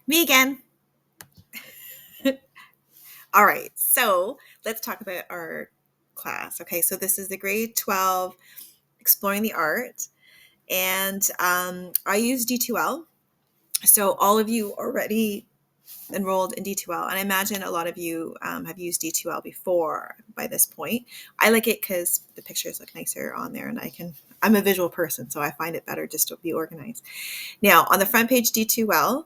Me again. All right, so let's talk about our class. Okay, so this is the grade 12 Exploring the Art, and I use D2L. So all of you already enrolled in D2L, and I imagine a lot of you have used D2L before by this point. I like it because the pictures look nicer on there, and I'm a visual person, so I find it better just to be organized. Now, on the front page D2L,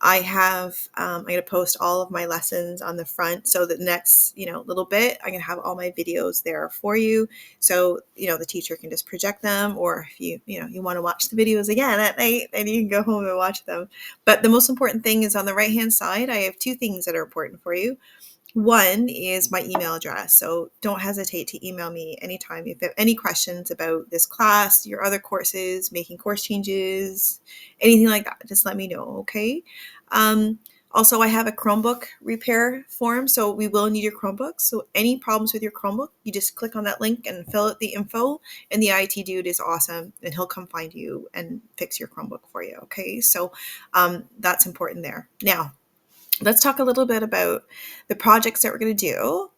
I have, I'm going to post all of my lessons on the front. So the next, little bit, I'm going to have all my videos there for you. So, the teacher can just project them, or if you want to watch the videos again at night, then you can go home and watch them. But the most important thing is on the right-hand side, I have two things that are important for you. One is my email address. So don't hesitate to email me anytime if you have any questions about this class, your other courses, making course changes, anything like that. Just let me know, okay? Also, I have a Chromebook repair form, so we will need your Chromebook. So any problems with your Chromebook, you just click on that link and fill out the info, and the IT dude is awesome, and he'll come find you and fix your Chromebook for you, okay? So that's important there. Now, let's talk a little bit about the projects that we're going to do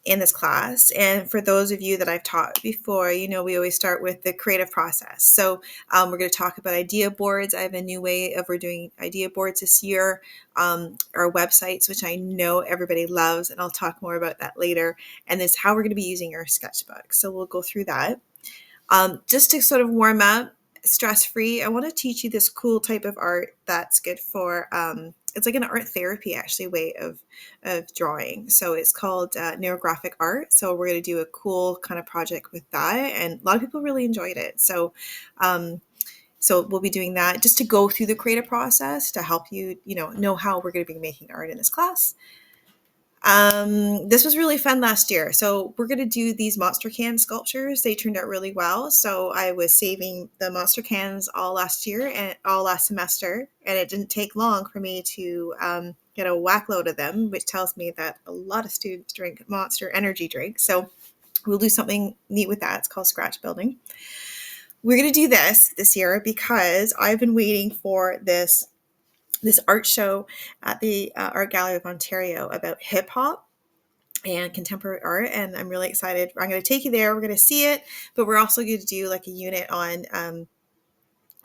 in this class. And for those of you that I've taught before, we always start with the creative process. So we're going to talk about idea boards. I have a new way of we're doing idea boards this year, our websites, which I know everybody loves, and I'll talk more about that later. And this is how we're going to be using our sketchbook. So we'll go through that. Just to sort of warm up, stress-free, I want to teach you this cool type of art that's good for it's like an art therapy actually way of drawing. So it's called neurographic art. So we're going to do a cool kind of project with that, and a lot of people really enjoyed it. Um, so we'll be doing that just to go through the creative process to help you, know how we're going to be making art in this class. This was really fun last year. So we're going to do these monster can sculptures. They turned out really well. So I was saving the monster cans all last year and all last semester, and it didn't take long for me to get a whack load of them, which tells me that a lot of students drink Monster energy drinks. So we'll do something neat with that. It's called scratch building. We're going to do this year because I've been waiting for this art show at the Art Gallery of Ontario about hip hop and contemporary art, and I'm really excited. I'm going to take you there. We're going to see it, but we're also going to do like a unit on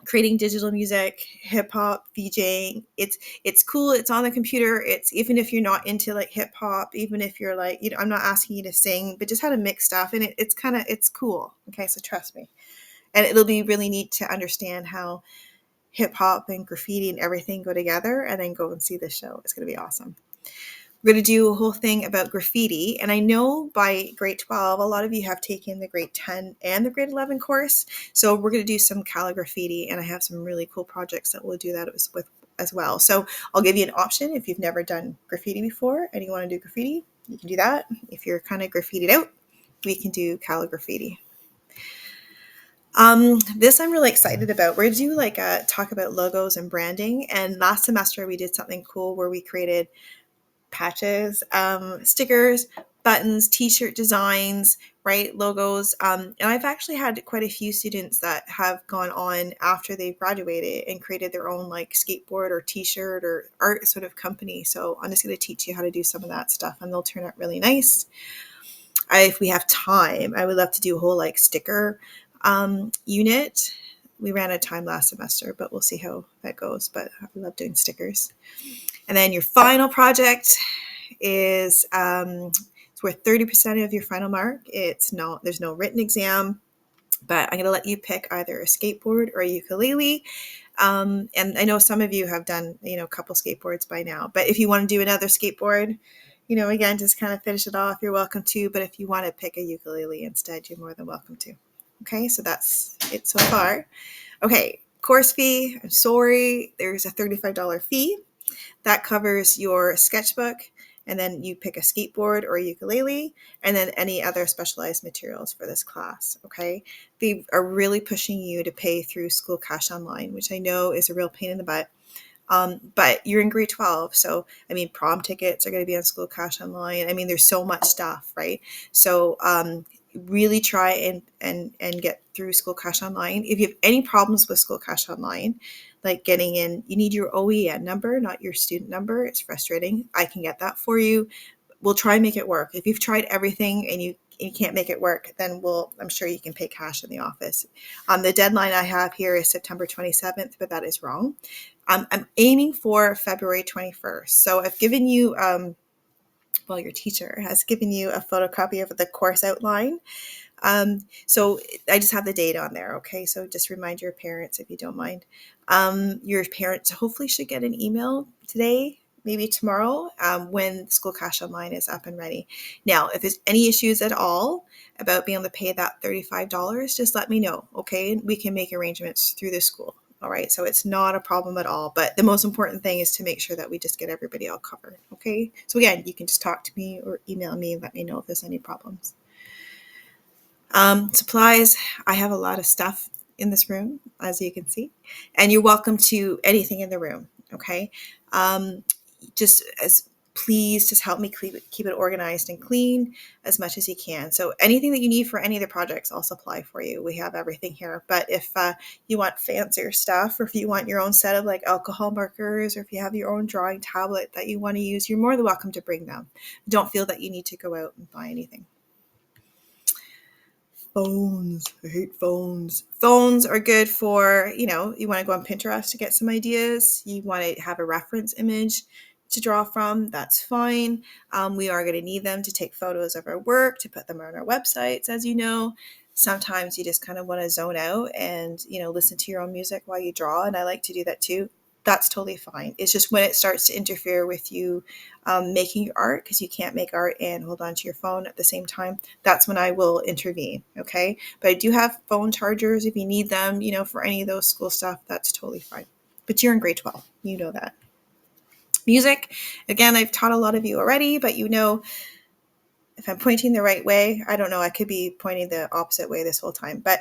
creating digital music, hip hop, VJing. It's cool. It's on the computer. It's even if you're not into like hip hop, even if you're like, I'm not asking you to sing, but just how to mix stuff, and it's cool. Okay, so trust me, and it'll be really neat to understand how hip hop and graffiti and everything go together, and then go and see this show. It's going to be awesome. We're going to do a whole thing about graffiti. And I know by grade 12, a lot of you have taken the grade 10 and the grade 11 course. So we're going to do some calligraffiti, and I have some really cool projects that we'll do that with as well. So I'll give you an option if you've never done graffiti before and you want to do graffiti, you can do that. If you're kind of graffitied out, we can do calligraffiti. This I'm really excited about. We're going to do like talk about logos and branding. And last semester we did something cool where we created patches, stickers, buttons, t-shirt designs, right, logos. And I've actually had quite a few students that have gone on after they've graduated and created their own like skateboard or t-shirt or art sort of company. So I'm just going to teach you how to do some of that stuff, and they'll turn out really nice. If we have time, I would love to do a whole like sticker unit. We ran out of time last semester, but we'll see how that goes. But I love doing stickers. And then your final project is it's worth 30% of your final mark. There's no written exam, but I'm going to let you pick either a skateboard or a ukulele. And I know some of you have done, a couple skateboards by now, but if you want to do another skateboard, again, just kind of finish it off, you're welcome to. But if you want to pick a ukulele instead, you're more than welcome to. Okay, so that's it so far. Okay, course fee. I'm sorry, there's a $35 fee. That covers your sketchbook, and then you pick a skateboard or a ukulele, and then any other specialized materials for this class, okay? They are really pushing you to pay through School Cash Online, which I know is a real pain in the butt. But you're in grade 12, so, prom tickets are going to be on School Cash Online. There's so much stuff, right? So really try and get through School Cash Online. If you have any problems with School Cash Online, like getting in, you need your OEN number, not your student number. It's frustrating. I can get that for you. We'll try and make it work. If you've tried everything and you can't make it work, then I'm sure you can pay cash in the office. The deadline I have here is September 27th, but that is wrong. I'm aiming for February 21st. So I've given you, your teacher has given you a photocopy of the course outline. So I just have the date on there. Okay. So just remind your parents if you don't mind. Your parents hopefully should get an email today, maybe tomorrow, when School Cash Online is up and ready. Now, if there's any issues at all about being able to pay that $35, just let me know. Okay. We can make arrangements through the school. All right. So it's not a problem at all. But the most important thing is to make sure that we just get everybody all covered. Okay. So again, you can just talk to me or email me and let me know if there's any problems. Supplies, I have a lot of stuff in this room, as you can see, and you're welcome to anything in the room. Okay. Please just help me keep it organized and clean as much as you can. So anything that you need for any of the projects, I'll supply for you. We have everything here. But if you want fancier stuff, or if you want your own set of like alcohol markers, or if you have your own drawing tablet that you want to use, you're more than welcome to bring them. Don't feel that you need to go out and buy anything. Phones. I hate phones. Phones are good for, you want to go on Pinterest to get some ideas. You want to have a reference image to draw from. That's fine. We are going to need them to take photos of our work, to put them on our websites, as you know. Sometimes you just kind of want to zone out and, listen to your own music while you draw. And I like to do that too. That's totally fine. It's just when it starts to interfere with you making your art, because you can't make art and hold on to your phone at the same time, that's when I will intervene. Okay. But I do have phone chargers if you need them, for any of those school stuff. That's totally fine. But you're in grade 12. You know that. Music, again, I've taught a lot of you already, but if I'm pointing the right way, I don't know, I could be pointing the opposite way this whole time, but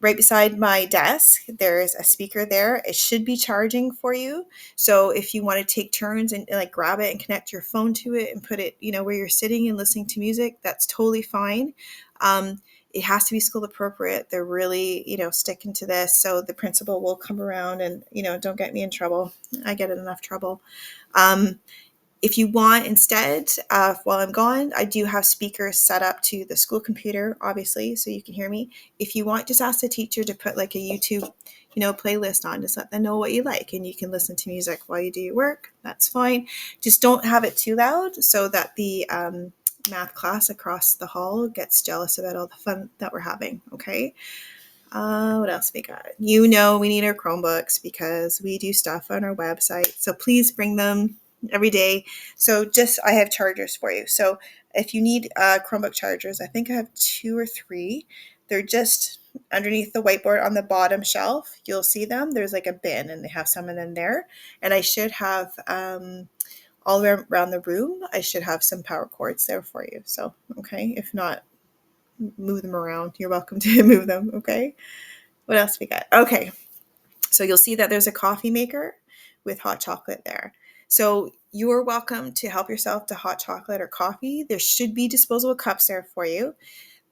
right beside my desk, there's a speaker there. It should be charging for you. So if you want to take turns and like grab it and connect your phone to it and put it, where you're sitting and listening to music, that's totally fine. It has to be school appropriate. They're really, sticking to this. So the principal will come around and, don't get me in trouble. I get in enough trouble. If you want, instead, while I'm gone, I do have speakers set up to the school computer, obviously, so you can hear me. If you want, just ask the teacher to put like a YouTube, playlist on. Just let them know what you like, and you can listen to music while you do your work. That's fine. Just don't have it too loud so that the math class across the hall gets jealous about all the fun that we're having. Okay. What else we got? We need our Chromebooks because we do stuff on our website. So please bring them every day. So I have chargers for you. So if you need Chromebook chargers, I think I have 2 or 3. They're just underneath the whiteboard on the bottom shelf. You'll see them. There's like a bin and they have some in there. And I should have all around the room, I should have some power cords there for you. So, okay. If not, move them around. You're welcome to move them. Okay. What else we got? Okay. So you'll see that there's a coffee maker with hot chocolate there. So you're welcome to help yourself to hot chocolate or coffee. There should be disposable cups there for you.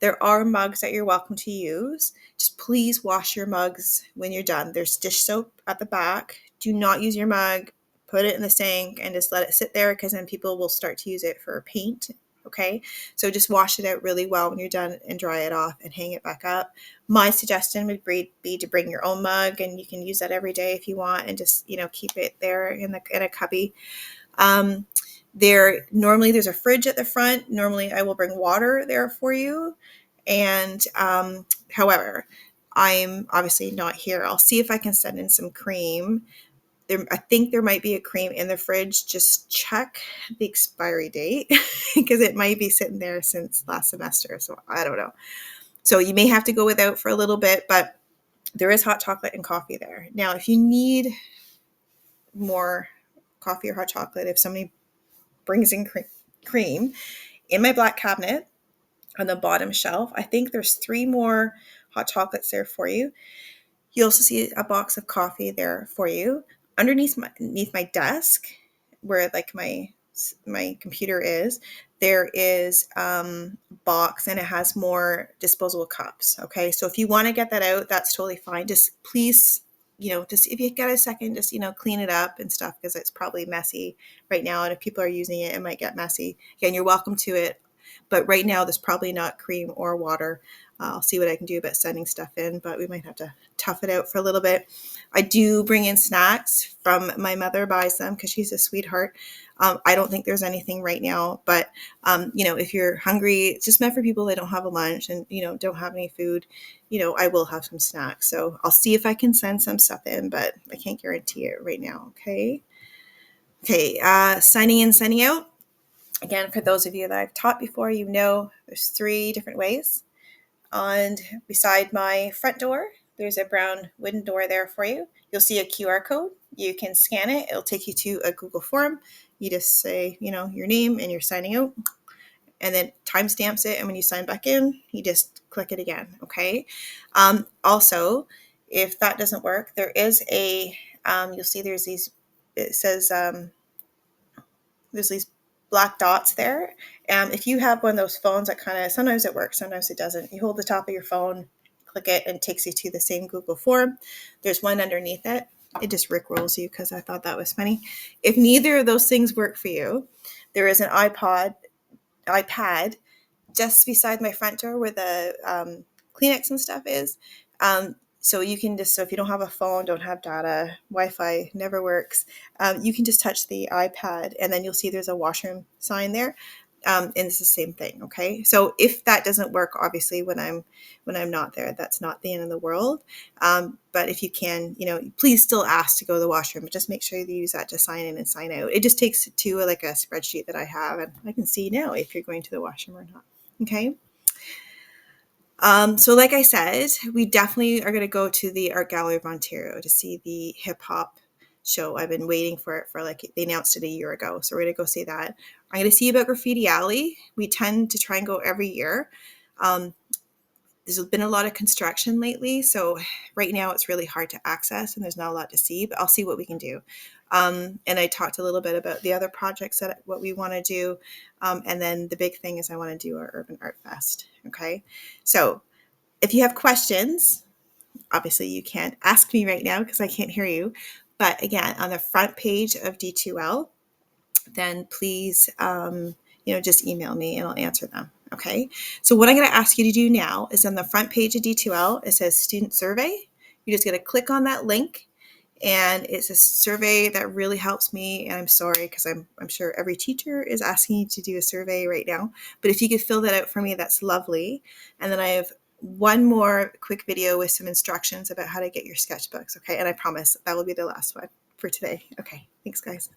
There are mugs that you're welcome to use. Just please wash your mugs when you're done. There's dish soap at the back. Do not use your mug. Put it in the sink and just let it sit there, because then people will start to use it for paint. Okay, so just wash it out really well when you're done and dry it off and hang it back up. My suggestion would be to bring your own mug, and you can use that every day if you want, and just keep it there in a cubby. There's a fridge at the front. Normally I will bring water there for you, and however, I'm obviously not here. I'll see if I can send in some cream. I think there might be a cream in the fridge. Just check the expiry date because it might be sitting there since last semester. So I don't know. So you may have to go without for a little bit, but there is hot chocolate and coffee there. Now, if you need more coffee or hot chocolate, if somebody brings in cream, in my black cabinet on the bottom shelf, I think there's 3 more hot chocolates there for you. You also see a box of coffee there for you. Underneath my desk, where like my computer is, there is box, and it has more disposable cups. Okay, so if you want to get that out, that's totally fine. Just please, just if you get a second, just clean it up and stuff, because it's probably messy right now, and if people are using it, it might get messy. Again, you're welcome to it, but right now there's probably not cream or water. I'll see what I can do about sending stuff in, but we might have to tough it out for a little bit. I do bring in snacks from my mother, buys them because she's a sweetheart. I don't think there's anything right now, but if you're hungry, it's just meant for people that don't have a lunch and don't have any food. I will have some snacks, so I'll see if I can send some stuff in, but I can't guarantee it right now. Okay. Signing in, signing out. Again, for those of you that I've taught before, there's 3 different ways. And beside my front door, there's a brown wooden door there for you. You'll see a QR code. You can scan it. It'll take you to a Google form. You just say, your name and you're signing out, and then timestamps it. And when you sign back in, you just click it again. Okay. Also, if that doesn't work, there is you'll see there's these, it says, there's these black dots there. If you have one of those phones that sometimes it works, sometimes it doesn't. You hold the top of your phone, click it, and it takes you to the same Google form. There's one underneath it. It just rickrolls you because I thought that was funny. If neither of those things work for you, there is an iPad just beside my front door where the Kleenex and stuff is. So you can so if you don't have a phone, don't have data, Wi-Fi never works, you can just touch the iPad, and then you'll see there's a washroom sign there. And it's the same thing. Okay. So if that doesn't work, obviously when I'm not there, that's not the end of the world. But if you can, please still ask to go to the washroom, but just make sure you use that to sign in and sign out. It just takes it to like a spreadsheet that I have, and I can see now if you're going to the washroom or not. Okay. So like I said, we definitely are going to go to the Art Gallery of Ontario to see the hip hop show. I've been waiting for it they announced it a year ago. So we're going to go see that. I'm going to see about Graffiti Alley. We tend to try and go every year. There's been a lot of construction lately, so right now it's really hard to access and there's not a lot to see, but I'll see what we can do. And I talked a little bit about the other projects what we want to do. And then the big thing is I want to do our Urban Art Fest. Okay. So if you have questions, obviously you can't ask me right now because I can't hear you. But again, on the front page of D2L, then please, just email me and I'll answer them. Okay. So what I'm going to ask you to do now is on the front page of D2L, it says student survey. You just got to click on that link, and it's a survey that really helps me. And I'm sorry, because I'm sure every teacher is asking you to do a survey right now, but if you could fill that out for me, that's lovely. And then I have one more quick video with some instructions about how to get your sketchbooks. Okay. And I promise that will be the last one for today. Okay. Thanks, guys.